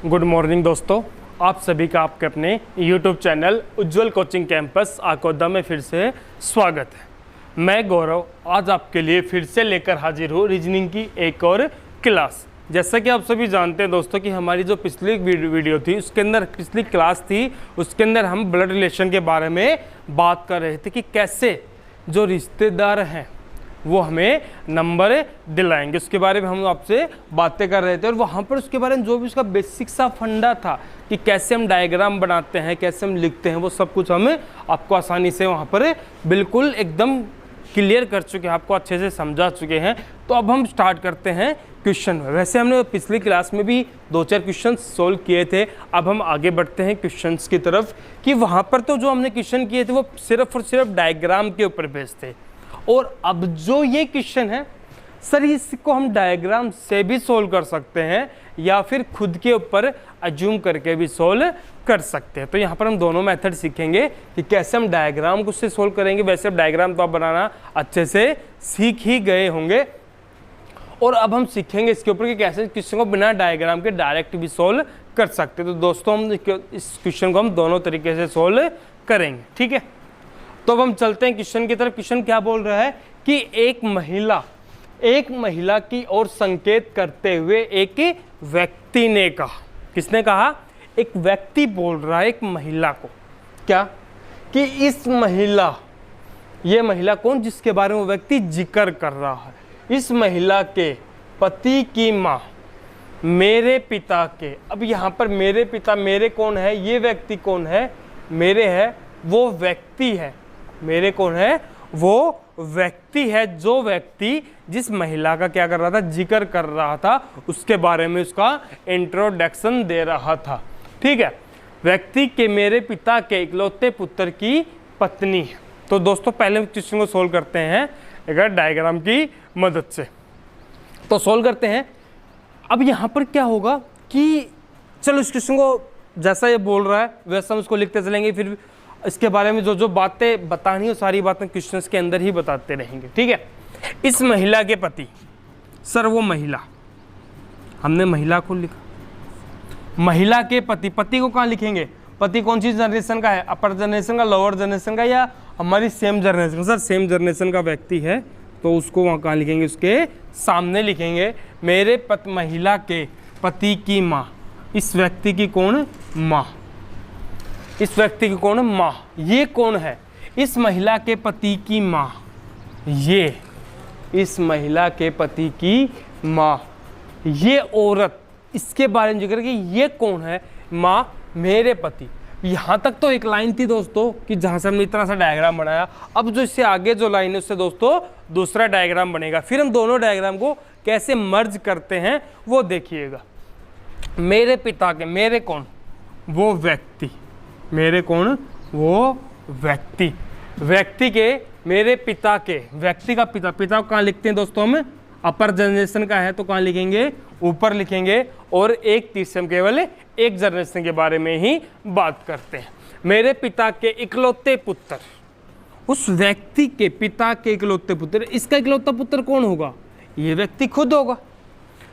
Good morning दोस्तों, आप सभी का आपके अपने YouTube चैनल उज्ज्वल कोचिंग कैंपस आकोदा में फिर से स्वागत है। मैं गौरव आज आपके लिए फिर से लेकर हाजिर हूँ रीजनिंग की एक और क्लास। जैसा कि आप सभी जानते हैं दोस्तों कि हमारी जो पिछली वीडियो थी उसके अंदर पिछली क्लास थी उसके अंदर हम ब्लड रिलेशन के बारे में बात कर रहे थे कि कैसे जो रिश्तेदार हैं वो हमें नंबर दिलाएंगे, उसके बारे में हम आपसे बातें कर रहे थे। और वहाँ पर उसके बारे में जो भी उसका बेसिक सा फंडा था कि कैसे हम डायग्राम बनाते हैं, कैसे हम लिखते हैं, वो सब कुछ हम आपको आसानी से वहाँ पर बिल्कुल एकदम क्लियर कर चुके हैं, आपको अच्छे से समझा चुके हैं। तो अब हम स्टार्ट करते हैं क्वेश्चन। वैसे हमने पिछली क्लास में भी 2-4 क्वेश्चन सोल्व किए थे। अब हम आगे बढ़ते हैं क्वेश्चंस की तरफ कि वहाँ पर तो जो हमने क्वेश्चन किए थे वो सिर्फ और सिर्फ डायग्राम के ऊपर बेस्ड थे। और अब जो ये क्वेश्चन है सर, इसको हम डायग्राम से भी सोल्व कर सकते हैं या फिर खुद के ऊपर अज्यूम करके भी सोल्व कर सकते हैं। तो यहाँ पर हम दोनों मेथड सीखेंगे कि कैसे हम डायग्राम को उससे सोल्व करेंगे। वैसे डायग्राम तो आप बनाना अच्छे से सीख ही गए होंगे। और अब हम सीखेंगे इसके ऊपर कि कैसे क्वेश्चन को बिना डायग्राम के डायरेक्ट भी सोल्व कर सकते हैं। तो दोस्तों हम इस क्वेश्चन को हम दोनों तरीके से सोल्व करेंगे, ठीक है। तो अब हम चलते हैं क्वेश्चन की तरफ। क्वेश्चन क्या बोल रहा है कि एक महिला की ओर संकेत करते हुए एक व्यक्ति ने कहा। किसने कहा? एक व्यक्ति बोल रहा है एक महिला को, क्या कि इस महिला, ये महिला कौन जिसके बारे में वो व्यक्ति जिक्र कर रहा है, इस महिला के पति की माँ मेरे पिता के। अब यहाँ पर मेरे पिता, मेरे कौन है? ये व्यक्ति कौन है? मेरे है वो व्यक्ति है। मेरे कौन है? वो व्यक्ति है जो व्यक्ति जिस महिला का क्या कर रहा था? जिक्र कर रहा था, उसके बारे में उसका इंट्रोडक्शन दे रहा था, ठीक है। व्यक्ति के मेरे पिता के इकलौते पुत्र की पत्नी है। तो दोस्तों पहले क्वेश्चन को सोल्व करते हैं अगर डायग्राम की मदद से। तो सोल्व करते हैं। अब यहाँ पर क्या होगा कि चलो इस क्वेश्चन को जैसा ये बोल रहा है वैसा हम उसको लिखते चलेंगे, फिर इसके बारे में जो जो बातें बतानी है सारी बातें क्वेश्चंस के अंदर ही बताते रहेंगे, ठीक है। इस महिला के पति, सर वो महिला, हमने महिला को लिखा। महिला के पति, पति को कहाँ लिखेंगे? पति कौन सी जनरेशन का है? अपर जनरेशन का, लोअर जनरेशन का, या हमारी same generation? Sir same generation का व्यक्ति है तो उसको वहाँ कहाँ लिखेंगे? उसके सामने लिखेंगे। मेरे महिला के पति की माँ, इस व्यक्ति की कौन? माँ। इस व्यक्ति की कौन? माँ। ये कौन है? इस महिला के पति की माँ। ये इस महिला के पति की माँ, ये औरत, इसके बारे में जिक्र कि ये कौन है? माँ मेरे पति। यहाँ तक तो एक लाइन थी दोस्तों कि जहाँ से हमने इतना सा डायग्राम बनाया। अब जो इससे आगे जो लाइन है उससे दोस्तों दूसरा डायग्राम बनेगा। फिर हम दोनों डायग्राम को कैसे मर्ज करते हैं वो देखिएगा। मेरे पिता के, मेरे कौन? वो व्यक्ति। मेरे कौन? वो व्यक्ति। व्यक्ति के मेरे पिता के, व्यक्ति का पिता, पिता को कहाँ लिखते हैं दोस्तों हम? अपर जनरेशन का है तो कहाँ लिखेंगे? ऊपर लिखेंगे। और एक तीर से हम केवल एक जनरेशन के बारे में ही बात करते हैं। मेरे पिता के इकलौते पुत्र, उस व्यक्ति के पिता के इकलौते पुत्र, इसका इकलौता पुत्र कौन होगा? ये व्यक्ति खुद होगा।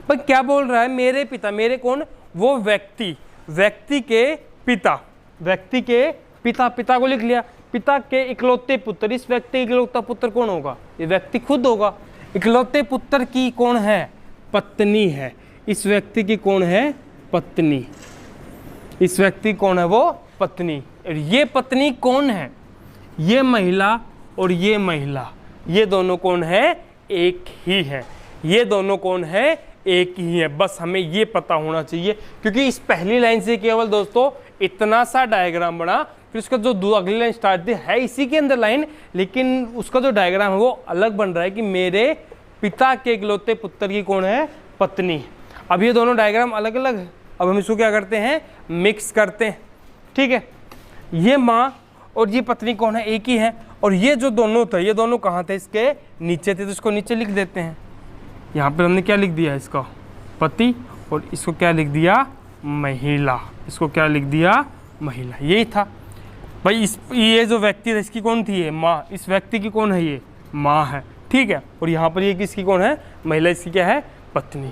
पर क्या बोल रहा है? मेरे पिता, मेरे कौन? वो व्यक्ति, व्यक्ति के पिता, व्यक्ति के पिता, पिता को लिख लिया। पिता के इकलौते पुत्र, इस व्यक्ति का इकलौता पुत्र कौन होगा? ये व्यक्ति खुद होगा। इकलौते पुत्र की कौन है? पत्नी है। इस व्यक्ति की कौन है? पत्नी। इस व्यक्ति कौन है? वो पत्नी। और ये पत्नी कौन है? ये महिला और ये महिला, ये दोनों कौन है? एक ही है। ये दोनों कौन है? एक ही है। बस हमें ये पता होना चाहिए, क्योंकि इस पहली लाइन से केवल दोस्तों इतना सा डायग्राम बना। फिर उसका जो अगली लाइन स्टार्ट है इसी के अंदर लाइन, लेकिन उसका जो डायग्राम है वो अलग बन रहा है कि मेरे पिता के इकलौते पुत्र की कौन है? पत्नी। अब ये दोनों डायग्राम अलग अलग है। अब हम इसको क्या करते हैं? मिक्स करते हैं, ठीक है। ये माँ और ये पत्नी कौन है? एक ही है। और ये जो दोनों थे, ये दोनों कहाँ थे? इसके नीचे थे, तो इसको नीचे लिख देते हैं। यहाँ पर हमने क्या लिख दिया? इसका पति। और इसको क्या लिख दिया? महिला। इसको क्या लिख दिया? महिला। यही था भाई। ये जो व्यक्ति था इसकी कौन थी? ये माँ। इस व्यक्ति की कौन है? ये माँ है, ठीक है। और यहाँ पर ये किसकी कौन है? महिला। इसकी क्या है? पत्नी,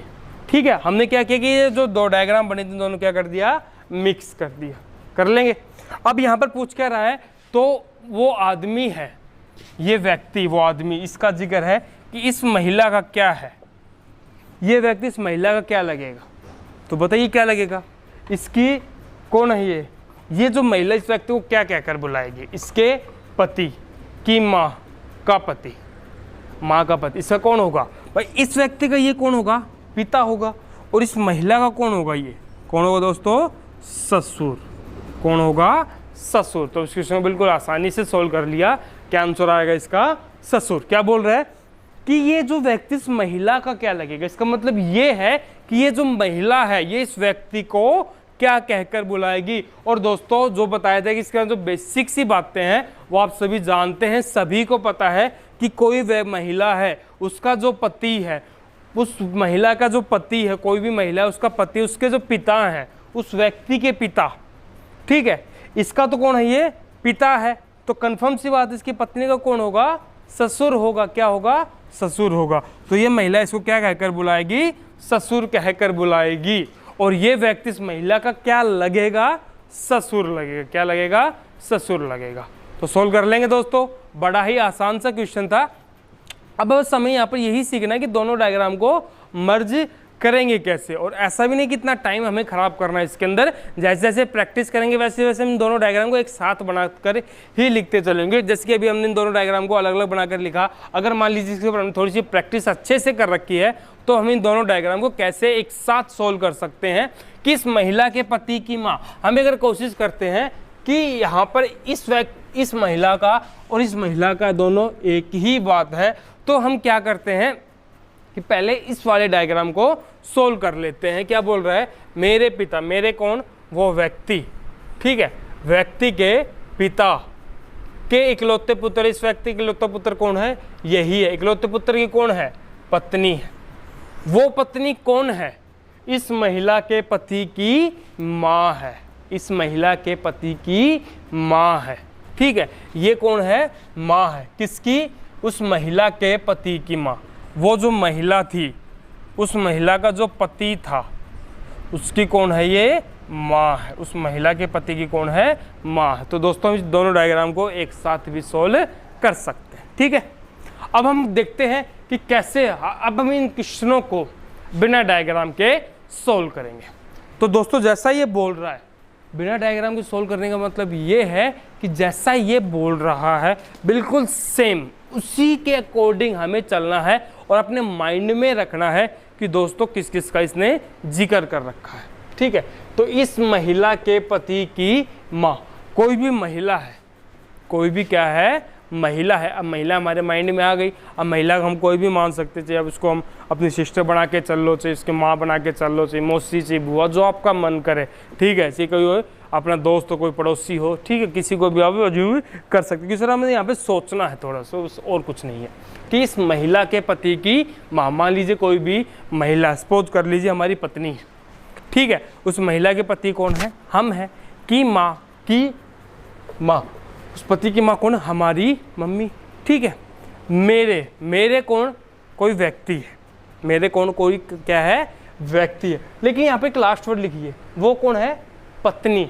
ठीक है, हमने क्या किया कि ये जो दो डायग्राम बने थे दोनों क्या कर दिया, मिक्स कर दिया। कर लेंगे। अब यहाँ पर पूछ क्या रहा है, तो वो आदमी है, ये व्यक्ति वो आदमी, इसका जिक्र है कि इस महिला का क्या है, ये व्यक्ति इस महिला का क्या लगेगा। तो बताइए क्या लगेगा, इसकी कौन है ये जो महिला इस व्यक्ति को क्या कहकर बुलाएगी, इसके पति की माँ का पति, माँ का पति, इसका कौन होगा भाई, इस व्यक्ति का ये कौन होगा, पिता होगा। और इस महिला का कौन होगा, ये कौन होगा दोस्तों, ससुर। कौन होगा, ससुर। तो इस क्वेश्चन को बिल्कुल आसानी से सोल्व कर लिया। क्या आंसर आएगा इसका, ससुर। क्या बोल रहा है कि ये जो व्यक्ति इस महिला का क्या लगेगा, इसका मतलब ये है कि ये जो महिला है ये इस व्यक्ति को क्या कहकर बुलाएगी। और दोस्तों जो बताया था कि इसके जो बेसिक सी बातें हैं वो आप सभी जानते हैं, सभी को पता है कि कोई वह महिला है, उसका जो पति है, उस महिला का जो पति है, कोई भी महिला है उसका पति, उसके जो पिता हैं, उस व्यक्ति के पिता, ठीक है, इसका तो कौन है, ये पिता है। तो कंफर्म सी बात, इसकी पत्नी का कौन होगा, ससुर होगा। क्या होगा, ससुर होगा। तो ये महिला इसको क्या कहकर बुलाएगी, ससुर कहकर बुलाएगी। और ये व्यक्ति इस महिला का क्या लगेगा, ससुर लगेगा। क्या लगेगा, ससुर लगेगा। तो सोल्व कर लेंगे दोस्तों, बड़ा ही आसान सा क्वेश्चन था। अब बस हमें यहाँ पर यही सीखना है कि दोनों डायग्राम को मर्ज करेंगे कैसे, और ऐसा भी नहीं कि इतना टाइम हमें खराब करना है इसके अंदर। जैसे जैसे प्रैक्टिस करेंगे वैसे वैसे हम दोनों डायग्राम को एक साथ बनाकर ही लिखते चलेंगे। जैसे कि अभी हमने इन दोनों डायग्राम को अलग अलग बनाकर लिखा, अगर मान लीजिए इसके ऊपर हमने थोड़ी सी प्रैक्टिस अच्छे से कर रखी है तो हम इन दोनों डायग्राम को कैसे एक साथ सोल्व कर सकते हैं। कि इस महिला के पति की माँ, हम अगर कोशिश करते हैं कि यहाँ पर इस महिला का और इस महिला का दोनों एक ही बात है, तो हम क्या करते हैं कि पहले इस वाले डायग्राम को सोल्व कर लेते हैं। क्या बोल रहा है, मेरे पिता, मेरे कौन, वो व्यक्ति, ठीक है, व्यक्ति के पिता के इकलौते पुत्र, इस व्यक्ति के इकलौते पुत्र कौन है, यही है। इकलौते पुत्र की कौन है, पत्नी है। वो पत्नी कौन है, इस महिला के पति की माँ है। इस महिला के पति की माँ है, ठीक है। ये कौन है, माँ है, किसकी, उस महिला के पति की माँ। वो जो महिला थी, उस महिला का जो पति था, उसकी कौन है, ये माँ है। उस महिला के पति की कौन है, माँ है। तो दोस्तों हम इस दोनों डायग्राम को एक साथ भी सोल्व कर सकते हैं, ठीक है। अब हम देखते हैं कि कैसे अब हम इन क्वेश्चनों को बिना डायग्राम के सोल्व करेंगे। तो दोस्तों जैसा ये बोल रहा है, बिना डायग्राम के सोल्व करने का मतलब ये है कि जैसा ये बोल रहा है बिल्कुल सेम उसी के अकॉर्डिंग हमें चलना है और अपने माइंड में रखना है कि दोस्तों किस किस का इसने जिक्र कर रखा है, ठीक है। तो इस महिला के पति की माँ, कोई भी महिला है, कोई भी क्या है, महिला है। अब महिला हमारे माइंड में आ गई। अब महिला को हम कोई भी मान सकते, चाहे अब उसको हम अपनी सिस्टर बना के चल लो, चाहे उसकी माँ बना के चल लो, चाहे मौसी, चाहे बुआ, जो आपका मन करे, ठीक है। ऐसे कोई हो, अपना दोस्त हो, कोई पड़ोसी हो, ठीक है, किसी को भी आप अजूब कर सकते। क्योंकि सर हमें यहाँ पे सोचना है थोड़ा सा, और कुछ नहीं है। कि इस महिला के पति की माँ, मान लीजिए कोई भी महिला, सपोज कर लीजिए हमारी पत्नी है, ठीक है। उस महिला के पति कौन है, हम हैं। की माँ, उस पति की माँ कौन, हमारी मम्मी, ठीक है। मेरे कौन, कोई व्यक्ति है। मेरे कौन, कोई क्या है, व्यक्ति है। लेकिन यहाँ पे एक लास्ट वर्ड लिखिए, वो कौन है, पत्नी।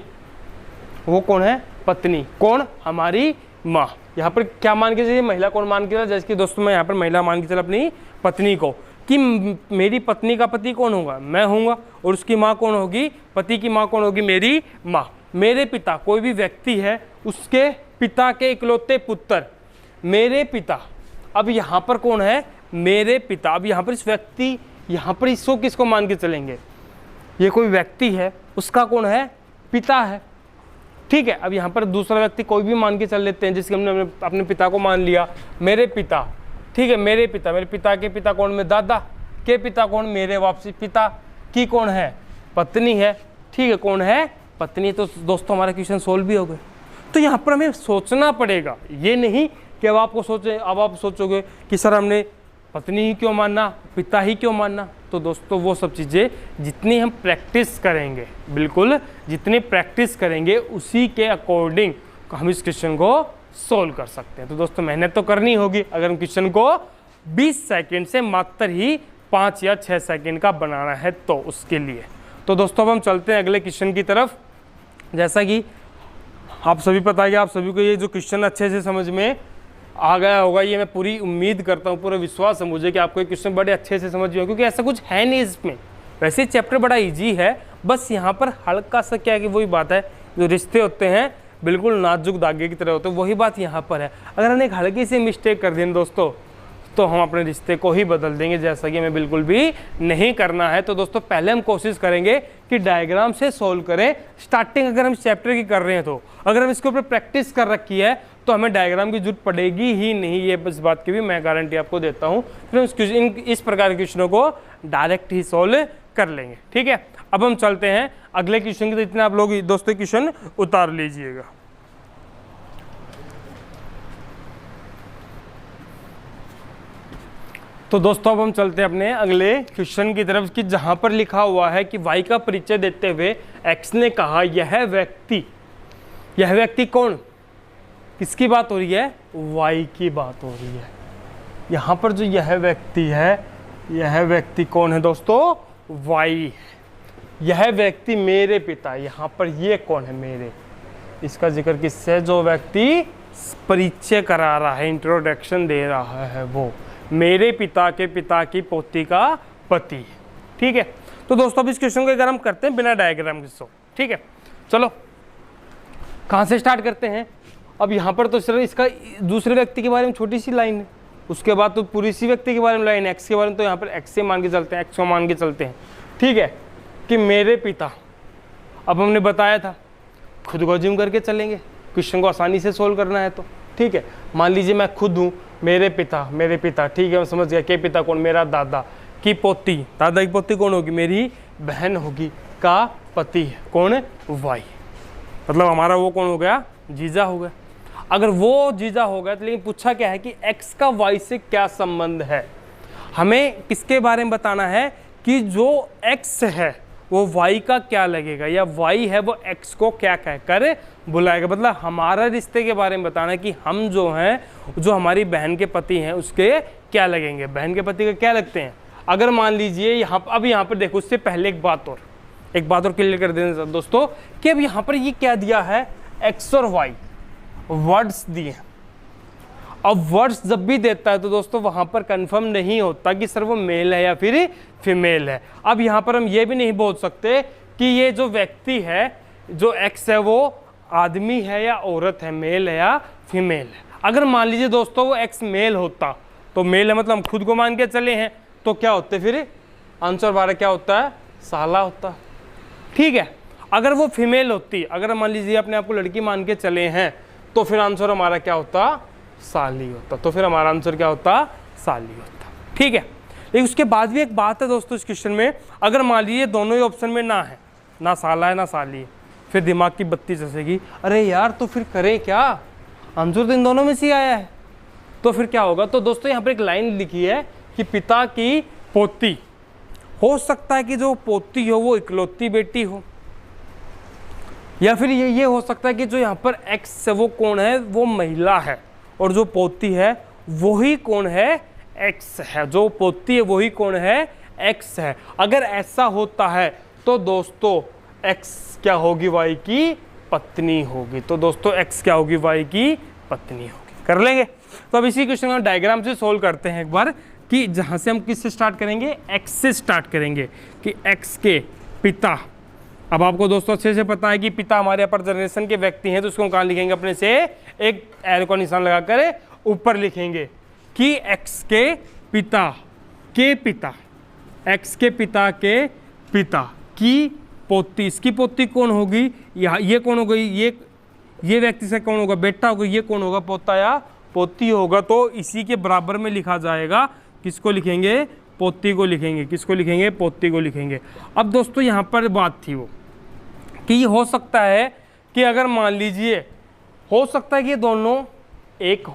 वो कौन है, पत्नी। कौन, हमारी माँ। यहाँ पर क्या मान के चलिए, महिला कौन मान के चला, जैसे कि दोस्तों मैं यहाँ पर महिला मान के चला अपनी पत्नी को, कि मेरी पत्नी का पति कौन होगा, मैं होऊंगा। और उसकी माँ कौन होगी, पति की माँ कौन होगी, मेरी माँ। मेरे पिता, कोई भी व्यक्ति है, उसके पिता के इकलौते पुत्र, मेरे पिता। अब यहाँ पर कौन है, मेरे पिता। अब यहाँ पर इस व्यक्ति, यहाँ पर इसको किसको मान के चलेंगे, ये कोई व्यक्ति है, उसका कौन है, पिता है, ठीक है। अब यहाँ पर दूसरा व्यक्ति कोई भी मान के चल लेते हैं, जिसके हमने अपने पिता को मान लिया, मेरे पिता, ठीक है। मेरे पिता के पिता कौन, में दादा के पिता कौन, मेरे वापसी पिता की कौन है, पत्नी है, ठीक है। कौन है, पत्नी। तो दोस्तों हमारा क्वेश्चन सोल्व भी हो गए। तो यहाँ पर हमें सोचना पड़ेगा, ये नहीं कि अब आप सोचोगे कि सर हमने पत्नी ही क्यों मानना, पिता ही क्यों मानना। तो दोस्तों वो सब चीज़ें जितनी हम प्रैक्टिस करेंगे, बिल्कुल जितनी प्रैक्टिस करेंगे उसी के अकॉर्डिंग हम इस क्वेश्चन को सोल्व कर सकते हैं। तो दोस्तों मेहनत तो करनी होगी। अगर हम क्वेश्चन को 20 सेकंड से मात्र ही 5 या 6 सेकंड का बनाना है तो उसके लिए। तो दोस्तों अब हम चलते हैं अगले क्वेश्चन की तरफ। जैसा कि आप सभी पता है कि आप सभी को ये जो क्वेश्चन अच्छे से समझ में आ गया होगा, ये मैं पूरी उम्मीद करता हूँ, पूरा विश्वास है मुझे कि आपको ये क्वेश्चन बड़े अच्छे से समझ में, क्योंकि ऐसा कुछ है नहीं इसमें। वैसे चैप्टर बड़ा इजी है, बस यहाँ पर हल्का सा क्या है कि वही बात है, जो रिश्ते होते हैं बिल्कुल नाजुक धागे की तरह होते हैं, वही बात यहाँ पर है। अगर हमने एक हल्की सी मिस्टेक कर दी दोस्तों तो हम अपने रिश्ते को ही बदल देंगे, जैसा कि हमें बिल्कुल भी नहीं करना है। तो दोस्तों पहले हम कोशिश करेंगे कि डायग्राम से सोल्व करें। स्टार्टिंग अगर हम चैप्टर की कर रहे हैं तो अगर हम इसके ऊपर प्रैक्टिस कर रखी है तो हमें डायग्राम की जरूरत पड़ेगी ही नहीं, ये इस बात की भी मैं गारंटी आपको देता हूँ। फिर हम इस प्रकार के क्वेश्चनों को डायरेक्ट ही सोल्व कर लेंगे। ठीक है, अब हम चलते हैं अगले क्वेश्चन की। तो इतना आप लोग दोस्तों क्वेश्चन उतार लीजिएगा। तो दोस्तों अब हम चलते हैं अपने अगले क्वेश्चन की तरफ कि जहां पर लिखा हुआ है कि y का परिचय देते हुए x ने कहा यह व्यक्ति कौन, किसकी बात हो रही है, y की बात हो रही है। यहाँ पर जो यह व्यक्ति है, यह व्यक्ति कौन है दोस्तों, y। यह व्यक्ति मेरे पिता, यहाँ पर ये कौन है, मेरे, इसका जिक्र किससे, जो व्यक्ति परिचय करा रहा है, इंट्रोडक्शन दे रहा है, वो मेरे पिता के पिता की पोती का पति। ठीक है, तो दोस्तों अब इस क्वेश्चन को अगर हम करते हैं बिना डायग्राम के सो, ठीक है, चलो कहाँ से स्टार्ट करते हैं। अब यहाँ पर तो सिर्फ इसका दूसरे व्यक्ति के बारे में छोटी सी लाइन है, उसके बाद तो पूरी सी व्यक्ति के बारे में लाइन है, एक्स के बारे में तो यहाँ पर एक्स से मान के चलते हैं, एक्स को मान के चलते हैं। ठीक है, कि मेरे पिता, अब हमने बताया था खुद को जिम करके चलेंगे, क्वेश्चन को आसानी से सोल्व करना है तो। ठीक है, मान लीजिए मैं खुद हूँ, मेरे पिता, ठीक है, मैं समझ गया। के पिता कौन, मेरा दादा की पोती, दादा की पोती कौन होगी, मेरी बहन होगी, का पति है कौन, वाई, मतलब हमारा वो कौन हो गया, जीजा हो गया। अगर वो जीजा हो गया तो लेकिन पूछा क्या है कि एक्स का वाई से क्या संबंध है। हमें किसके बारे में बताना है कि जो एक्स है वो वाई का क्या लगेगा, या वाई है वो एक्स को क्या कहकर बुलाएगा। मतलब हमारा रिश्ते के बारे में बताना है कि हम जो हैं, जो हमारी बहन के पति हैं उसके क्या लगेंगे, बहन के पति का क्या लगते हैं। अगर मान लीजिए यहाँ अब यहाँ पर देखो, उससे पहले एक बात और क्लियर कर देना दोस्तों कि अब यहाँ पर ये क्या दिया है, एक्स और वाई वर्ड्स दिए। अब वर्ड्स जब भी देता है तो दोस्तों वहां पर कंफर्म नहीं होता कि सर वो मेल है या फिर फीमेल है। अब यहाँ पर हम ये भी नहीं बोल सकते कि ये जो व्यक्ति है, जो एक्स है, वो आदमी है या औरत है, मेल है या फीमेल है। अगर मान लीजिए दोस्तों वो एक्स मेल होता तो मेल है, मतलब हम खुद को मान के चले हैं, तो क्या होते फिर आंसर हमारा क्या होता है, साला होता। ठीक है, अगर वो फीमेल होती, अगर मान लीजिए अपने आप को लड़की मान के चले हैं, तो फिर आंसर हमारा क्या होता, साली होता। तो फिर हमारा आंसर क्या होता, साली होता। ठीक है, लेकिन उसके बाद भी एक बात है दोस्तों इस क्वेश्चन में, अगर मान लीजिए दोनों ही ऑप्शन में ना है, ना साला है ना साली है, फिर दिमाग की बत्ती चसेगी, अरे यार तो फिर करें क्या, आंसर तो इन दोनों में से ही आया है, तो फिर क्या होगा। तो दोस्तों यहाँ पर एक लाइन लिखी है कि पिता की पोती, हो सकता है कि जो पोती हो वो इकलौती बेटी हो, या फिर ये हो सकता है कि जो यहाँ पर एक्स है वो कौन है, वो महिला है, और जो पोती है वही कौन है, एक्स है। जो पोती है वही कौन है, एक्स है। अगर ऐसा होता है तो दोस्तों एक्स क्या होगी, वाई की पत्नी होगी। तो दोस्तों एक्स क्या होगी, वाई की पत्नी होगी। कर लेंगे। तो अब इसी क्वेश्चन को डायग्राम से सोल्व करते हैं एक बार, कि जहाँ से हम किससे स्टार्ट करेंगे, एक्स से स्टार्ट करेंगे कि एक्स के पिता। अब आपको दोस्तों अच्छे से पता है कि पिता हमारे अपर जनरेशन के व्यक्ति हैं, तो उसको कहाँ लिखेंगे, अपने से एक एरो का निशान लगाकर ऊपर लिखेंगे कि एक्स के पिता के पिता, एक्स के पिता के पिता की पोती, इसकी पोती कौन होगी, ये कौन हो गई, ये व्यक्ति से कौन होगा, बेटा होगा, ये कौन होगा, पोता या पोती होगा। तो इसी के बराबर में लिखा जाएगा, किसको लिखेंगे, पोती को लिखेंगे, किसको लिखेंगे, पोती को लिखेंगे। अब दोस्तों यहाँ पर बात थी वो कि ये हो सकता है कि अगर मान लीजिए, हो सकता है कि ये दोनों एक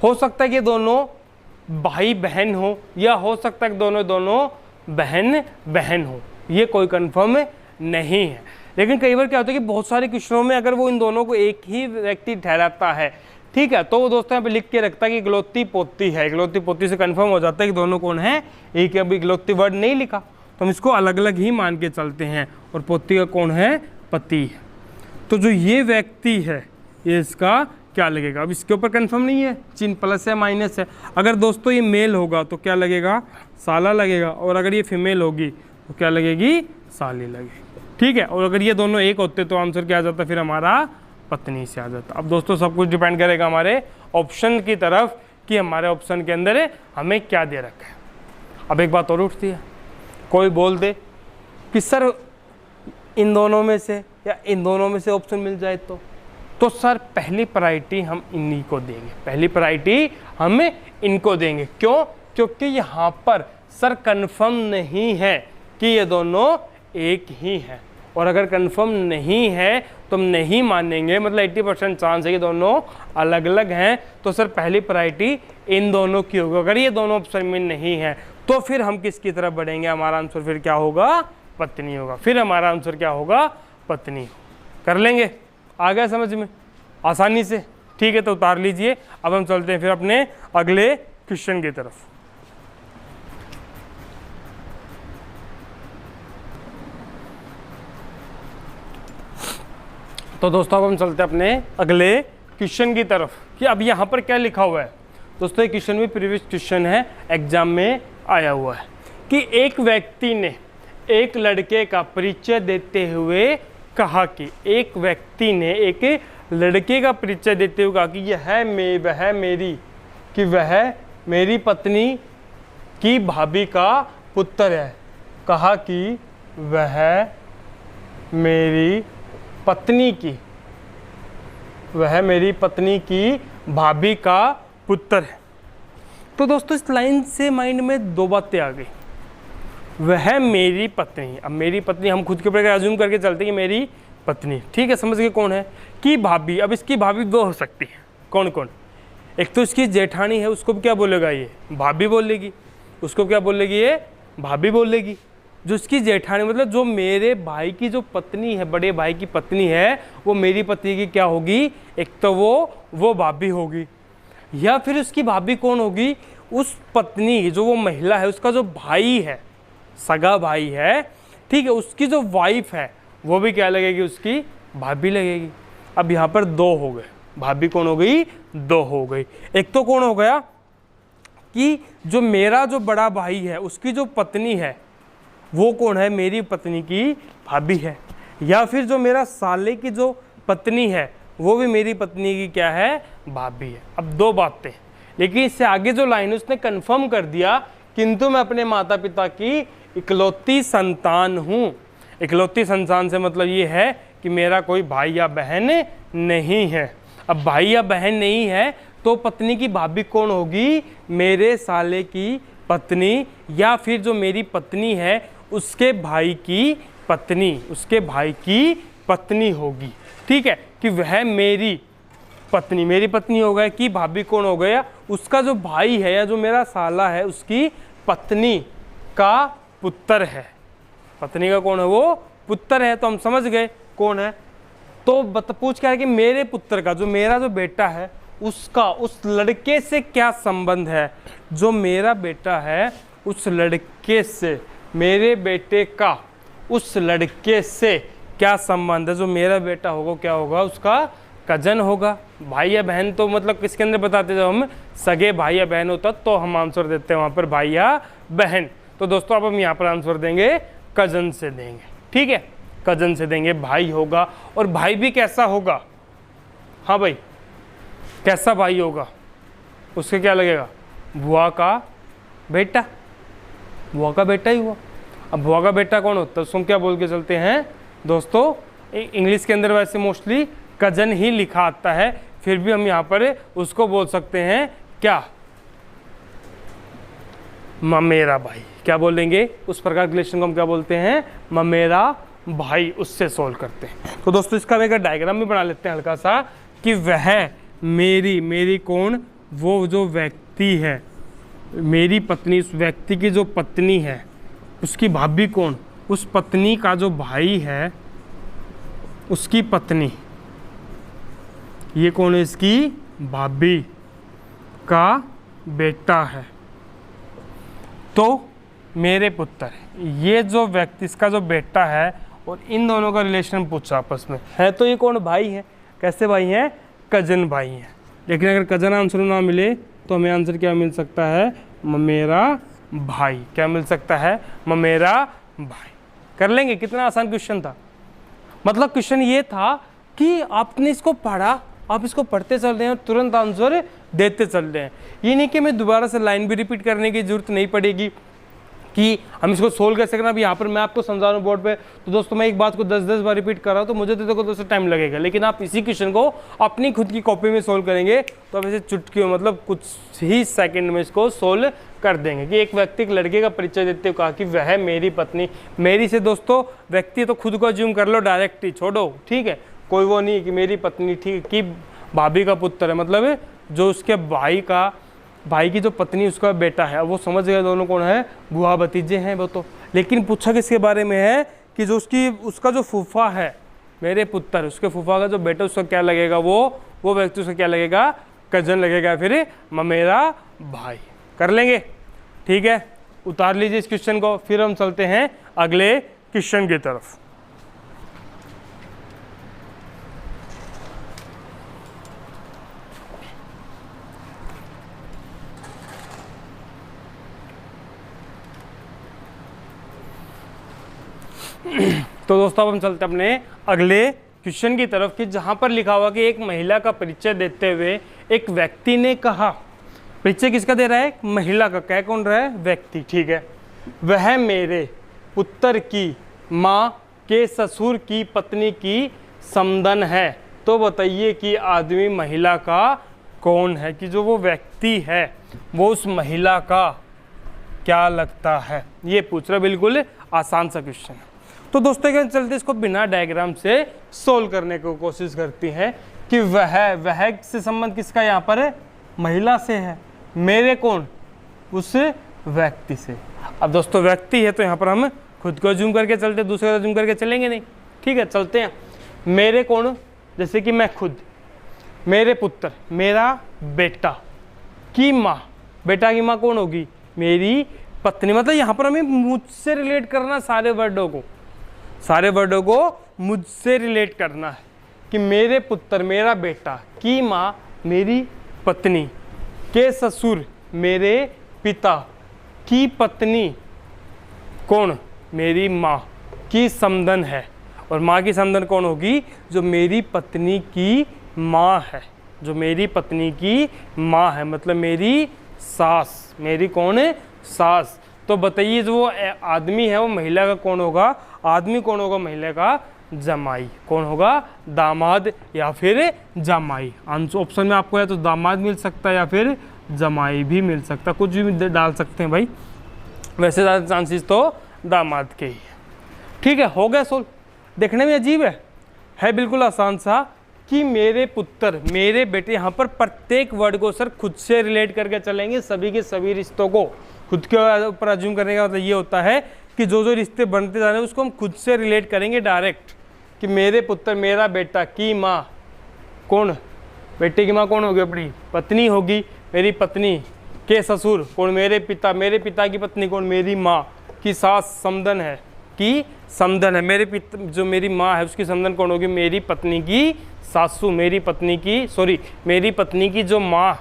हो सकता है कि ये दोनों भाई बहन हो, या हो सकता है कि दोनों बहन बहन हो, ये कोई कंफर्म नहीं है। लेकिन कई बार क्या होता है कि बहुत सारे क्वेश्चनों में अगर वो इन दोनों को एक ही व्यक्ति ठहराता है ठीक है। तो वो दोस्तों यहाँ पे लिख के रखता है कि इकलौती पोती है, इकलौती पोती से कंफर्म हो जाता है कि दोनों कौन है, एक। अब इकलौती वर्ड नहीं लिखा तो हम इसको अलग अलग ही मान के चलते हैं, और पोती का कौन है, पति है। तो जो ये व्यक्ति है ये इसका क्या लगेगा, अब इसके ऊपर कंफर्म नहीं है, चिन्ह प्लस है माइनस है। अगर दोस्तों ये मेल होगा तो क्या लगेगा, साला लगेगा, और अगर ये फीमेल होगी तो क्या लगेगी, साली लगेगी, ठीक है। और अगर ये दोनों एक होते तो आंसर क्या आ जाता, फिर हमारा पत्नी से आ जाता। अब दोस्तों सब कुछ डिपेंड करेगा हमारे ऑप्शन की तरफ कि हमारे ऑप्शन के अंदर हमें क्या दे रखा है। अब एक बात और उठती है, कोई बोल दे कि सर इन दोनों में से या इन दोनों में से ऑप्शन मिल जाए तो सर पहली प्रायोरिटी हम इन्हीं को देंगे, पहली प्रायोरिटी हम इनको देंगे। क्यों, क्योंकि यहाँ पर सर कंफर्म नहीं है कि ये दोनों एक ही हैं, और अगर कंफर्म नहीं है तो हम नहीं मानेंगे, मतलब 80% चांस है कि दोनों अलग अलग हैं, तो सर पहली प्रायोरिटी इन दोनों की होगी। अगर ये दोनों ऑप्शन में नहीं है तो फिर हम किसकी तरफ बढ़ेंगे, हमारा आंसर फिर क्या होगा, पत्नी होगा, फिर हमारा आंसर क्या होगा, पत्नी। कर लेंगे, आ गया समझ में आसानी से, ठीक है। तो उतार लीजिए। अब हम चलते हैं फिर अपने अगले क्वेश्चन की तरफ। तो दोस्तों अब हम चलते हैं अपने अगले क्वेश्चन की तरफ कि अब यहाँ पर क्या लिखा हुआ है। दोस्तों ये क्वेश्चन भी प्रीवियस क्वेश्चन है, एग्जाम में आया हुआ है कि एक व्यक्ति ने एक लड़के का परिचय देते हुए कहा कि एक व्यक्ति ने एक लड़के का परिचय देते हुए कहा कि वह मेरी, कि वह मेरी पत्नी की भाभी का पुत्र है। कहा कि वह मेरी पत्नी की, वह मेरी पत्नी की भाभी का पुत्र है। तो दोस्तों इस लाइन से माइंड में दो बातें आ गई, वह मेरी पत्नी, अब मेरी पत्नी हम खुद के ऊपर अज्यूम करके चलते हैं कि मेरी पत्नी, ठीक है, समझ गए कौन है, की भाभी। अब इसकी भाभी दो हो सकती है, कौन कौन, एक तो इसकी जेठानी है, उसको क्या बोलेगा ये, भाभी बोलेगी, उसको क्या बोलेगी ये, भाभी बोलेगी। जो इसकी जेठानी मतलब जो मेरे भाई की जो पत्नी है, बड़े भाई की पत्नी है, वो मेरी पत्नी की क्या होगी, एक तो वो भाभी होगी, या फिर उसकी भाभी कौन होगी, उस पत्नी जो वो महिला है उसका जो भाई है, सगा भाई है, ठीक है, उसकी जो वाइफ है वो भी क्या लगेगी, उसकी भाभी लगेगी। अब यहाँ पर दो हो गए, भाभी कौन हो गई, दो हो गई। एक तो कौन हो गया कि जो मेरा जो बड़ा भाई है उसकी जो पत्नी है वो कौन है, मेरी पत्नी की भाभी है, या फिर जो मेरा साले की जो पत्नी है वो भी मेरी पत्नी की क्या है, भाभी है। अब दो बातें, लेकिन इससे आगे जो लाइन उसने कंफर्म कर दिया, किंतु मैं अपने माता पिता की इकलौती संतान हूँ। इकलौती संतान से मतलब ये है कि मेरा कोई भाई या बहन नहीं है। अब भाई या बहन नहीं है तो पत्नी की भाभी कौन होगी, मेरे साले की पत्नी, या फिर जो मेरी पत्नी है उसके भाई की पत्नी, उसके भाई की पत्नी होगी, ठीक है, कि वह मेरी पत्नी हो गया, कि भाभी कौन हो गया, उसका जो भाई है या जो मेरा साला है उसकी पत्नी का पुत्र है, पत्नी का कौन है, वो पुत्र है। तो हम समझ गए कौन है। तो पूछ क्या है कि मेरे पुत्र का, जो मेरा जो बेटा है उसका उस लड़के से क्या संबंध है, जो मेरा बेटा है उस लड़के से, मेरे बेटे का उस लड़के से क्या संबंध है, जो मेरा बेटा होगा क्या होगा, उसका कजन होगा। भाई या बहन तो मतलब किसके अंदर बताते, जब हम सगे भाई या बहन होता तो हम आंसर देते हैं वहाँ पर भाई या बहन। तो दोस्तों अब हम यहाँ पर आंसर देंगे कजन से देंगे, ठीक है, कजन से देंगे, भाई होगा। और भाई भी कैसा होगा, हाँ भाई कैसा भाई होगा, उसके क्या लगेगा, बुआ का बेटा, बुआ का बेटा ही हुआ। अब बुआ का बेटा कौन होता है, उसको क्या बोल के चलते हैं दोस्तों, इंग्लिश के अंदर वैसे मोस्टली कजन ही लिखा आता है, फिर भी हम यहाँ पर उसको बोल सकते हैं क्या, ममेरा भाई। क्या बोलेंगे उस प्रकार के रिलेशन को हम क्या बोलते हैं, ममेरा भाई, उससे सोल्व करते हैं। तो दोस्तों इसका एक डायग्राम भी बना लेते हैं हल्का सा, कि वह मेरी कौन, वो जो व्यक्ति है, मेरी पत्नी, उस व्यक्ति की जो पत्नी है उसकी भाभी कौन, उस पत्नी का जो भाई है उसकी पत्नी, ये कौन है, इसकी भाभी का बेटा है तो मेरे पुत्र, ये जो व्यक्ति इसका जो बेटा है और इन दोनों का रिलेशन पूछा आपस में है, तो ये कौन भाई है? कैसे भाई हैं? कजन भाई हैं। लेकिन अगर कजन आंसर ना मिले तो हमें आंसर क्या मिल सकता है? ममेरा भाई। क्या मिल सकता है? ममेरा भाई। कर लेंगे? कितना आसान क्वेश्चन था। मतलब क्वेश्चन ये था कि आपने इसको पढ़ा, आप इसको पढ़ते चल रहे हैं और तुरंत आंसर देते चल रहे हैं। ये नहीं कि मैं दोबारा से लाइन भी रिपीट करने की जरूरत नहीं पड़ेगी कि हम इसको सोल्व कैसे करना। अभी यहाँ पर मैं आपको समझा रहा हूँ बोर्ड पे, तो दोस्तों मैं एक बात को 10-10 बार रिपीट कर रहा हूँ तो मुझे तो दोस्तों टाइम लगेगा। लेकिन आप इसी क्वेश्चन को अपनी खुद की कॉपी में सोल्व करेंगे तो आप ऐसे चुटकी मतलब कुछ ही सेकंड में इसको सोल्व कर देंगे। कि एक व्यक्ति एक लड़के का परिचय देते हुए कहा कि वह मेरी पत्नी, मेरी से दोस्तों व्यक्ति तो खुद को अज्यूम कर लो, डायरेक्ट ही छोड़ो, ठीक है, कोई वो नहीं कि मेरी पत्नी, ठीक कि भाभी का पुत्र है, मतलब जो उसके भाई की जो पत्नी उसका बेटा है। अब वो समझ गए दोनों कौन है, बुआ भतीजे हैं वो तो। लेकिन पूछा किसके बारे में है कि जो उसका जो फूफा है मेरे पुत्र, उसके फूफा का जो बेटा उसका क्या लगेगा, वो व्यक्ति उसका क्या लगेगा? कजन लगेगा, फिर ममेरा भाई। कर लेंगे? ठीक है, उतार लीजिए इस क्वेश्चन को। फिर हम चलते हैं अगले क्वेश्चन की तरफ। तो दोस्तों अब हम चलते हैं अपने अगले क्वेश्चन की तरफ कि जहां पर लिखा हुआ कि एक महिला का परिचय देते हुए एक व्यक्ति ने कहा, परिचय किसका दे रहा है? महिला का। कह कौन रहा है? व्यक्ति, ठीक है। वह मेरे पुत्र की माँ के ससुर की पत्नी की समधन है, तो बताइए कि आदमी महिला का कौन है? कि जो वो व्यक्ति है वो उस महिला का क्या लगता है, ये पूछ रहा। बिल्कुल आसान सा क्वेश्चन है। तो दोस्तों क्या चलते इसको बिना डायग्राम से सोल्व करने की कोशिश करती है कि वह से संबंध किसका यहाँ पर है? महिला से है। मेरे कौन? उस व्यक्ति से। अब दोस्तों व्यक्ति है तो यहाँ पर हम खुद को जूम करके चलते, दूसरे को जूम करके चलेंगे नहीं, ठीक है। चलते हैं। मेरे कौन? जैसे कि मैं खुद, मेरे पुत्र, मेरा बेटा की माँ, बेटा की माँ कौन होगी? मेरी पत्नी। मतलब यहाँ पर हमें मुझसे रिलेट करना, सारे वर्डों को मुझसे रिलेट करना है कि मेरे पुत्र, मेरा बेटा की माँ मेरी पत्नी के ससुर मेरे पिता की पत्नी कौन? मेरी माँ की समधन है। और माँ की समधन कौन होगी? जो मेरी पत्नी की माँ है, जो मेरी पत्नी की माँ है, मतलब मेरी सास। मेरी कौन है? सास। तो बताइए जो वो आदमी है वो महिला का कौन होगा? आदमी कौन होगा? महिला का जमाई। कौन होगा? दामाद या फिर जमाई। आंसर ऑप्शन में आपको या तो दामाद मिल सकता है या फिर जमाई भी मिल सकता है, कुछ भी डाल सकते हैं भाई। वैसे ज़्यादा चांसेस तो दामाद के ही है। ठीक है, हो गया सोल्व। देखने में अजीब है बिल्कुल आसान सा कि मेरे पुत्र, मेरे बेटे। यहाँ पर प्रत्येक वर्ड को सर खुद से रिलेट करके चलेंगे, सभी के सभी रिश्तों को खुद के ऊपर अज्यूम करने का मतलब ये होता है कि जो जो रिश्ते बनते जा रहे हैं उसको हम खुद से रिलेट करेंगे डायरेक्ट। कि मेरे पुत्र, मेरा बेटा की माँ कौन? बेटे की माँ कौन होगी? अपनी पत्नी होगी। मेरी पत्नी के ससुर कौन? मेरे पिता की पत्नी कौन? मेरी माँ की सास समधन है, की समधन है। मेरे पिता, जो मेरी माँ है उसकी समधन कौन होगी? मेरी पत्नी की सासू। मेरी पत्नी की जो माँ,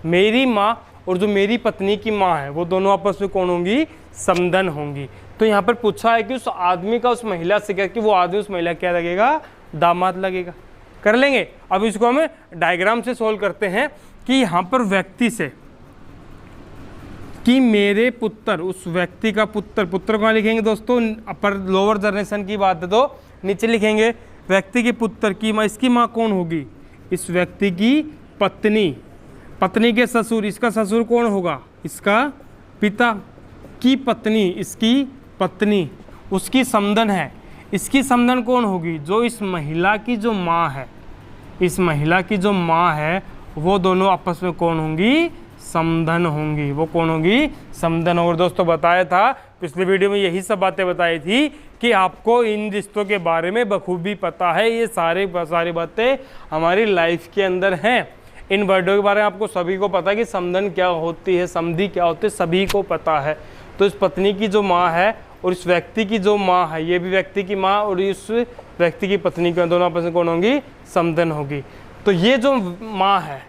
मेरी माँ और जो मेरी पत्नी की माँ है वो दोनों आपस में कौन होंगी? समधन होंगी। तो यहाँ पर पूछा है कि उस आदमी का उस महिला से क्या, कि वो आदमी उस महिला क्या लगेगा? दामाद लगेगा। कर लेंगे। अब इसको हम डायग्राम से सोल्व करते हैं कि यहाँ पर व्यक्ति से कि मेरे पुत्र, उस व्यक्ति का पुत्र को कहाँ लिखेंगे दोस्तों? अपर लोअर जनरेशन की बात है तो नीचे लिखेंगे। व्यक्ति के पुत्र की माँ, इसकी माँ कौन होगी? इस व्यक्ति की पत्नी। पत्नी के ससुर, इसका ससुर कौन होगा? इसका पिता की पत्नी, इसकी पत्नी, उसकी समधन है। इसकी समधन कौन होगी? जो इस महिला की जो माँ है, इस महिला की जो माँ है वो दोनों आपस में कौन होंगी? समधन होंगी। वो कौन होगी? समधन। और दोस्तों बताया था पिछले वीडियो में, यही सब बातें बताई थी कि आपको इन रिश्तों के बारे में बखूबी पता है। ये सारी बातें हमारी लाइफ के अंदर हैं। इन वर्डों के बारे में आपको सभी को पता है कि समधन क्या होती है, समधि क्या होती है, सभी को पता है। तो इस पत्नी की जो माँ है और इस व्यक्ति की जो माँ है, ये भी व्यक्ति की माँ और इस व्यक्ति की पत्नी की, दोनों आपस में कौन होगी, समधन होगी। तो ये जो माँ है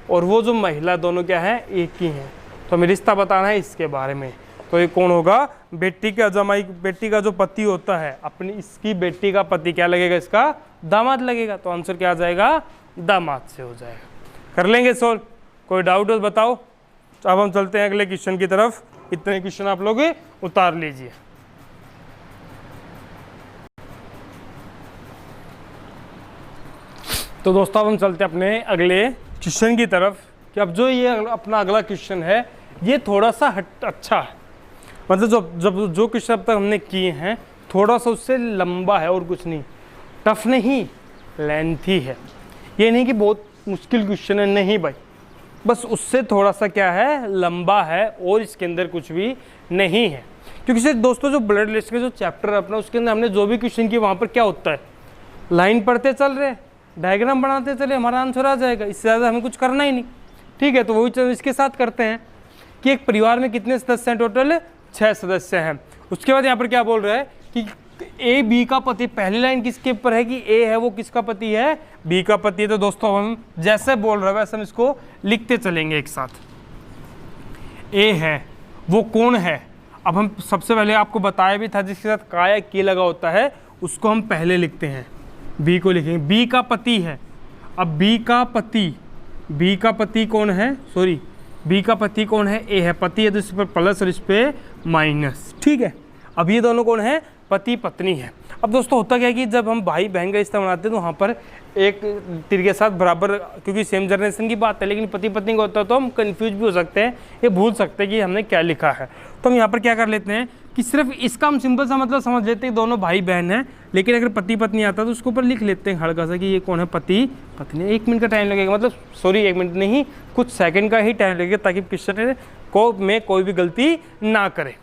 और वो जो महिला, दोनों क्या है, एक ही हैं। तो हमें रिश्ता बताना है इसके बारे में। तो ये कौन होगा, बेटी का जमाई, बेटी का जो पति होता है अपनी, इसकी बेटी का पति क्या लगेगा, इसका दामाद लगेगा। तो आंसर क्या आ जाएगा, दामाद से हो जाएगा। कर लेंगे सोल्व, कोई डाउट हो बताओ। तो अब हम चलते हैं अगले क्वेश्चन की तरफ। इतने क्वेश्चन आप लोग उतार लीजिए। तो दोस्तों अब हम चलते हैं अपने अगले क्वेश्चन की तरफ कि अब जो ये अपना अगला क्वेश्चन है ये थोड़ा सा अच्छा है। मतलब जो क्वेश्चन अब तक हमने किए हैं थोड़ा सा उससे लंबा है और कुछ नहीं, टफ नहीं, लेंथी है। ये नहीं कि बहुत मुश्किल क्वेश्चन है, नहीं भाई, बस उससे थोड़ा सा क्या है, लंबा है और इसके अंदर कुछ भी नहीं है। क्योंकि दोस्तों जो ब्लड लिस्ट का जो चैप्टर है अपना, उसके अंदर हमने जो भी क्वेश्चन किए वहाँ पर क्या होता है, लाइन पढ़ते चल रहे, डायग्राम बनाते चले, हमारा आंसर आ जाएगा। इससे ज़्यादा हमें कुछ करना ही नहीं। ठीक है, तो वही इसके साथ करते हैं कि एक परिवार में कितने सदस्य हैं, टोटल 6 सदस्य हैं। उसके बाद यहाँ पर क्या बोल रहा है कि ए बी का पति, पहली लाइन किसके ऊपर है कि ए है वो किसका पति है, बी का पति है। तो दोस्तों हम जैसे बोल रहे हैं वैसे हम इसको लिखते चलेंगे एक साथ। ए है वो कौन है, अब हम सबसे पहले आपको बताया भी था जिसके साथ काया की लगा होता है उसको हम पहले लिखते हैं, बी को लिखेंगे। बी का पति है, अब बी का पति कौन है, सॉरी बी का पति कौन है, ए है, पति है तो इस पर प्लस और इस पर माइनस। ठीक है, अब ये दोनों कौन है, पति पत्नी है। अब दोस्तों होता क्या है कि जब हम भाई बहन का रिश्ता बनाते हैं तो वहाँ पर एक तीर के साथ बराबर, क्योंकि सेम जनरेशन की बात है, लेकिन पति पत्नी का होता है तो हम कंफ्यूज भी हो सकते हैं, ये भूल सकते हैं कि हमने क्या लिखा है। तो हम यहाँ पर क्या कर लेते हैं कि सिर्फ इसका हम सिंपल सा मतलब समझ लेते हैं दोनों भाई बहन हैं, लेकिन अगर पति पत्नी आता है तो उसके ऊपर लिख लेते हैं हल्का सा कि ये कौन है, पति पत्नी। 1 मिनट का टाइम लगेगा, मतलब सॉरी 1 मिनट नहीं, कुछ सेकंड का ही टाइम लगेगा ताकि क्वेश्चन को में कोई भी गलती ना करे।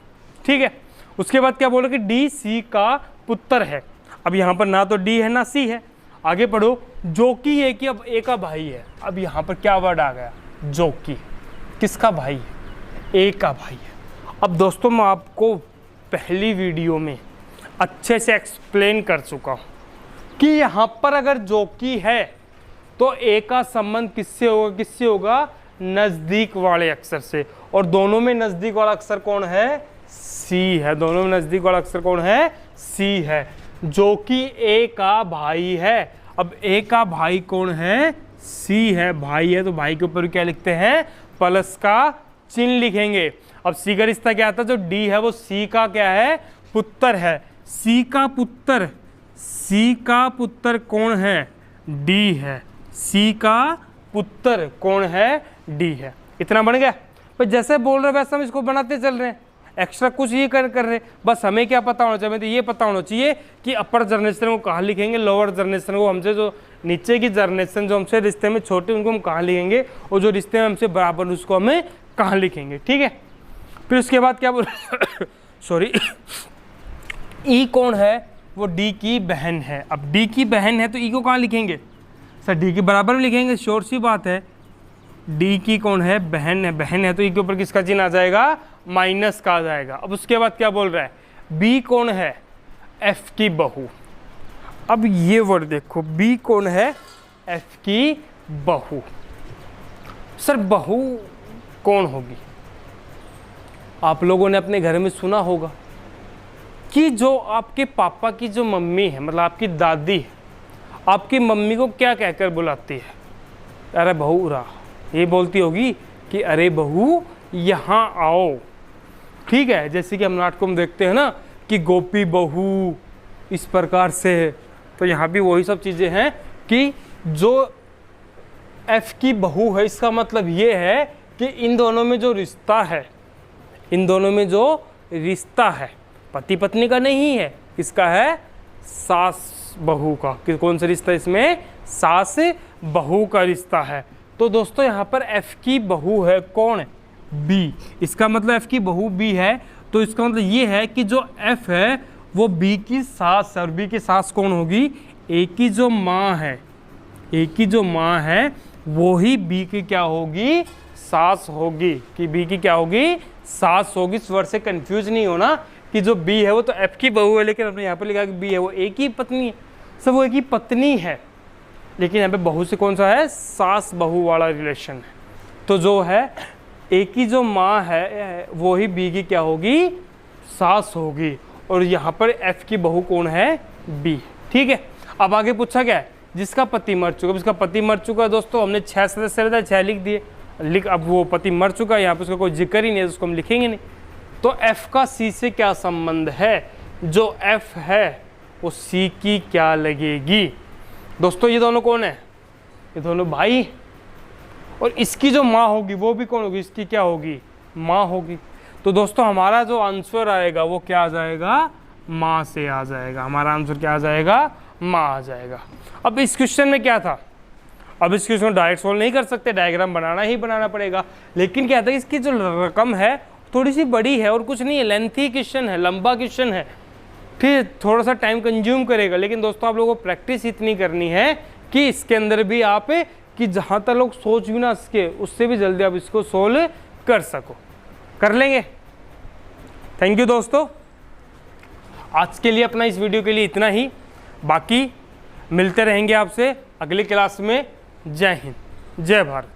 ठीक है, उसके बाद क्या बोलो कि डी सी का पुत्र है। अब यहाँ पर ना तो डी है ना सी है, आगे पढ़ो, जो कि है कि अब ए का भाई है। अब यहाँ पर क्या वर्ड आ गया, जो कि, किसका भाई है, ए का भाई है। अब दोस्तों मैं आपको पहली वीडियो में अच्छे से एक्सप्लेन कर चुका हूँ कि यहाँ पर अगर जो कि है तो ए का संबंध किससे होगा, नज़दीक वाले अक्षर से, और दोनों में नज़दीक वाला अक्षर कौन है, सी है। दोनों में नज़दीक वाला अक्षर कौन है, सी है, जो कि ए का भाई है। अब ए का भाई कौन है, सी है, भाई है, तो भाई के ऊपर क्या लिखते हैं, प्लस का चिन्ह लिखेंगे। अब सी का रिश्ता क्या आता है, जो डी है वो सी का क्या है, पुत्र है। सी का पुत्र कौन है, डी है। सी का पुत्र कौन है, डी है। इतना बन गया। पर जैसे बोल रहे वैसे हम इसको बनाते चल रहे हैं, एक्स्ट्रा कुछ ये कर रहे। बस हमें क्या पता होना चाहिए, तो ये पता होना चाहिए कि अपर जनरेशन को कहाँ लिखेंगे, लोअर जनरेशन को, हमसे जो नीचे की जनरेशन जो हमसे रिश्ते में छोटे उनको हम कहाँ लिखेंगे, और जो रिश्ते में हमसे बराबर उसको हमें कहाँ लिखेंगे। ठीक है, फिर उसके बाद क्या बोल सॉरी ई कौन है, वो डी की बहन है। अब डी की बहन है तो ई को कहाँ लिखेंगे, सर डी के बराबर में लिखेंगे, श्योर सी बात है। डी की कौन है, बहन है तो ई के ऊपर किसका चिन्ह आ जाएगा, माइनस का आ जाएगा। अब उसके बाद क्या बोल रहा है, बी कौन है, एफ की बहू। अब ये वर्ड देखो, बी कौन है, एफ की बहू। सर बहू कौन होगी, आप लोगों ने अपने घर में सुना होगा कि जो आपके पापा की जो मम्मी है, मतलब आपकी दादी है, आपकी मम्मी को क्या कहकर बुलाती है, अरे बहू रहा, ये बोलती होगी कि अरे बहू यहाँ आओ। ठीक है, जैसे कि हम नाटकों में देखते हैं ना कि गोपी बहू, इस प्रकार से, तो यहाँ भी वही सब चीज़ें हैं कि जो एफ की बहू है, इसका मतलब ये है कि इन दोनों में जो रिश्ता है, पति पत्नी का नहीं है, किसका है, सास बहू का। कि कौन सा रिश्ता, इसमें सास बहू का रिश्ता है। तो दोस्तों यहाँ पर एफ की बहू है कौन, बी। इसका मतलब एफ की बहू बी है, तो इसका मतलब ये है कि जो एफ है वो बी की सास है, और बी की सास कौन होगी, ए की जो माँ है, वही बी की क्या होगी, सास होगी। कि बी की क्या होगी, सास होगी। इस वर्ड से कंफ्यूज नहीं होना कि जो बी है वो तो एफ की बहू है, लेकिन हमने यहाँ पे लिखा कि बी है वो ए की पत्नी है। सब वो एक ही पत्नी है, लेकिन यहाँ पे बहू से कौन सा है, सास बहू वाला रिलेशन है। तो जो है ए की जो माँ है वो ही बी की क्या होगी, सास होगी। और यहाँ पर एफ की बहू कौन है, बी। ठीक है, अब आगे पूछा क्या है, जिसका पति मर चुका। जिसका पति मर चुका दोस्तों, हमने 6 सदस्य बताए, 6 लिख दिए। अब वो पति मर चुका है, यहाँ पे उसका कोई जिक्र ही नहीं है, उसको हम लिखेंगे नहीं। तो एफ का सी से क्या संबंध है, जो एफ है वो सी की क्या लगेगी। दोस्तों ये दोनों कौन है, ये दोनों भाई। और इसकी जो माँ होगी वो भी कौन होगी, इसकी क्या होगी, माँ होगी। तो दोस्तों हमारा जो आंसर आएगा वो क्या आ जाएगा, माँ से आ जाएगा। हमारा आंसर क्या आ जाएगा, माँ आ जाएगा। अब इस क्वेश्चन में क्या था, अब इस क्वेश्चन को डायरेक्ट सोल्व नहीं कर सकते, डायग्राम बनाना ही बनाना पड़ेगा। लेकिन क्या था, इसकी जो रकम है थोड़ी सी बड़ी है और कुछ नहीं है, लेंथी क्वेश्चन है, लंबा क्वेश्चन है। ठीक है, थोड़ा सा टाइम कंज्यूम करेगा, लेकिन दोस्तों आप लोगों को प्रैक्टिस इतनी करनी है कि इसके अंदर भी आप कि जहाँ तक लोग सोच भी ना सके उससे भी जल्दी आप इसको सोल्व कर सको। कर लेंगे। थैंक यू दोस्तों, आज के लिए अपना इस वीडियो के लिए इतना ही। बाकी मिलते रहेंगे आपसे अगली क्लास में। जय हिंद, जय भारत।